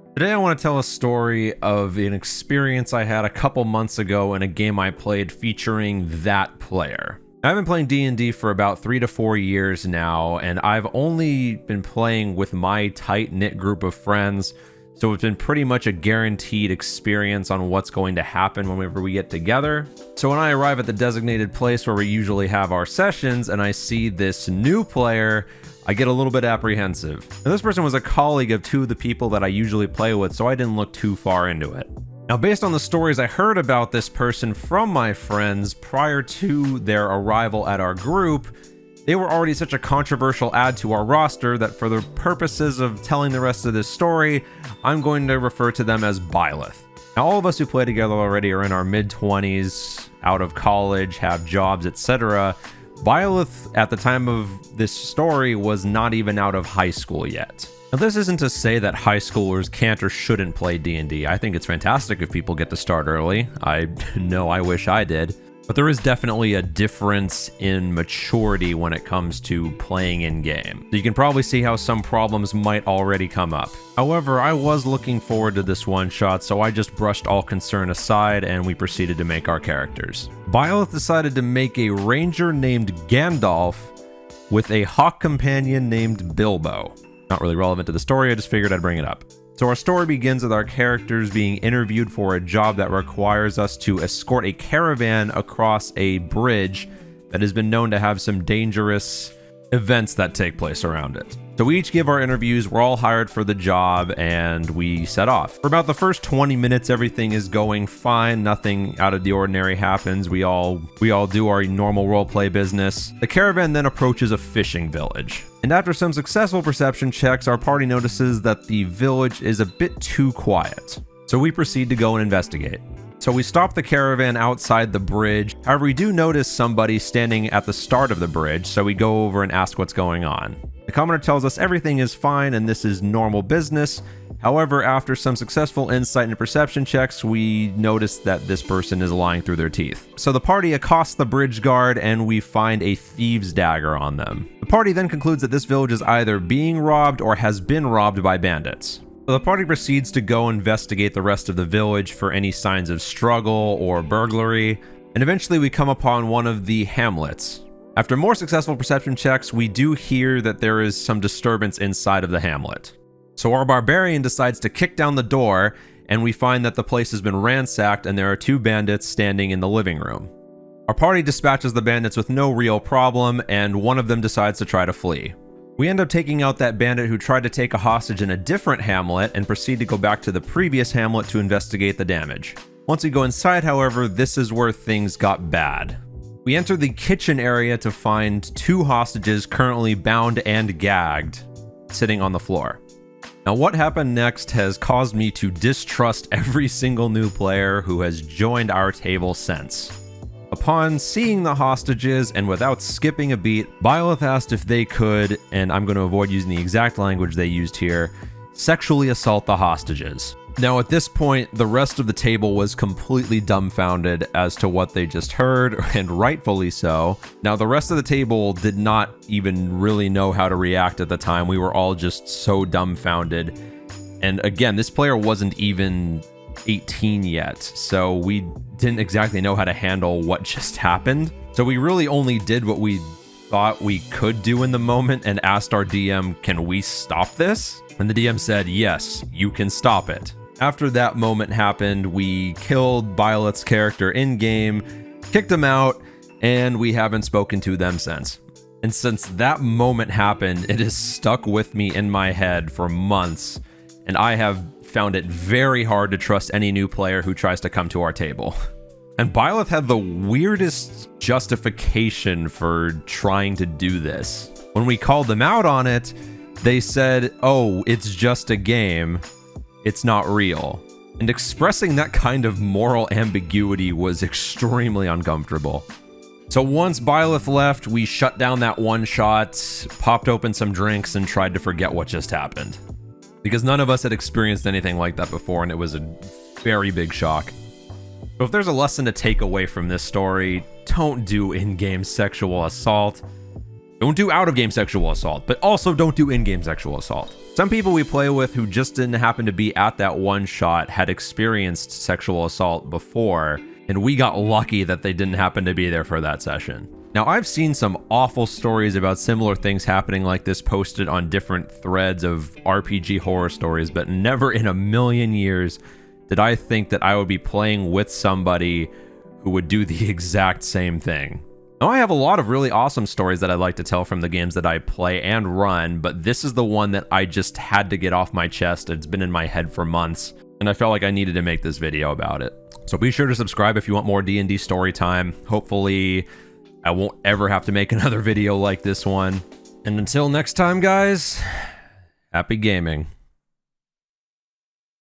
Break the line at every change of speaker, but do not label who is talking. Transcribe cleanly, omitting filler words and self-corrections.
Today I want to tell a story of an experience I had a couple months ago in a game I played featuring that player. I've been playing D&D for about 3 to 4 years now, and I've only been playing with my tight-knit group of friends, so it's been pretty much a guaranteed experience on what's going to happen whenever we get together. So when I arrive at the designated place where we usually have our sessions and I see this new player, I get a little bit apprehensive. Now, this person was a colleague of 2 of the people that I usually play with, so I didn't look too far into it. Now, based on the stories I heard about this person from my friends prior to their arrival at our group, they were already such a controversial add to our roster that for the purposes of telling the rest of this story, I'm going to refer to them as Byleth. Now, all of us who play together already are in our mid-20s, out of college, have jobs, etc. Byleth, at the time of this story, was not even out of high school yet. Now, this isn't to say that high schoolers can't or shouldn't play D&D. I think it's fantastic if people get to start early. I know I wish I did. But there is definitely a difference in maturity when it comes to playing in-game. So you can probably see how some problems might already come up. However, I was looking forward to this one-shot, so I just brushed all concern aside and we proceeded to make our characters. Byleth decided to make a ranger named Gandalf with a hawk companion named Bilbo. Not really relevant to the story, I just figured I'd bring it up. So our story begins with our characters being interviewed for a job that requires us to escort a caravan across a bridge that has been known to have some dangerous events that take place around it. So we each give our interviews, we're all hired for the job, and we set off. For about the first 20 minutes, everything is going fine, nothing out of the ordinary happens. We all do our normal roleplay business. The caravan then approaches a fishing village. And after some successful perception checks, our party notices that the village is a bit too quiet. So we proceed to go and investigate. So we stop the caravan outside the bridge. However, we do notice somebody standing at the start of the bridge, so we go over and ask what's going on. The commoner tells us everything is fine and this is normal business. However, after some successful insight and perception checks, we notice that this person is lying through their teeth. So the party accosts the bridge guard and we find a thieves' dagger on them. The party then concludes that this village is either being robbed or has been robbed by bandits. So the party proceeds to go investigate the rest of the village for any signs of struggle or burglary, and eventually we come upon one of the hamlets. After more successful perception checks, we do hear that there is some disturbance inside of the hamlet. So our barbarian decides to kick down the door, and we find that the place has been ransacked and there are 2 bandits standing in the living room. Our party dispatches the bandits with no real problem, and one of them decides to try to flee. We end up taking out that bandit who tried to take a hostage in a different hamlet and proceed to go back to the previous hamlet to investigate the damage. Once we go inside, however, this is where things got bad. We enter the kitchen area to find 2 hostages currently bound and gagged, sitting on the floor. Now, what happened next has caused me to distrust every single new player who has joined our table since. Upon seeing the hostages, and without skipping a beat, Byleth asked if they could, and I'm going to avoid using the exact language they used here, sexually assault the hostages. Now, at this point, the rest of the table was completely dumbfounded as to what they just heard, and rightfully so. Now, the rest of the table did not even really know how to react at the time. We were all just so dumbfounded. And again, this player wasn't even 18 yet, so we didn't exactly know how to handle what just happened. So we really only did what we thought we could do in the moment and asked our DM, can we stop this? And the DM said, yes, you can stop it. After that moment happened, we killed Byleth's character in-game, kicked him out, and we haven't spoken to them since. And since that moment happened, it has stuck with me in my head for months, and I have found it very hard to trust any new player who tries to come to our table. And Byleth had the weirdest justification for trying to do this. When we called them out on it, they said, oh, it's just a game. It's not real. And expressing that kind of moral ambiguity was extremely uncomfortable. So once Byleth left, we shut down that one shot, popped open some drinks, and tried to forget what just happened. Because none of us had experienced anything like that before, and it was a very big shock. So if there's a lesson to take away from this story, don't do in-game sexual assault. Don't do out-of-game sexual assault, but also don't do in-game sexual assault. Some people we play with who just didn't happen to be at that one shot had experienced sexual assault before, and we got lucky that they didn't happen to be there for that session. Now, I've seen some awful stories about similar things happening like this posted on different threads of RPG horror stories, but never in a million years did I think that I would be playing with somebody who would do the exact same thing. Now, I have a lot of really awesome stories that I'd like to tell from the games that I play and run, but this is the one that I just had to get off my chest. It's been in my head for months, and I felt like I needed to make this video about it. So be sure to subscribe if you want more D&D story time. Hopefully, I won't ever have to make another video like this one. And until next time, guys, happy gaming.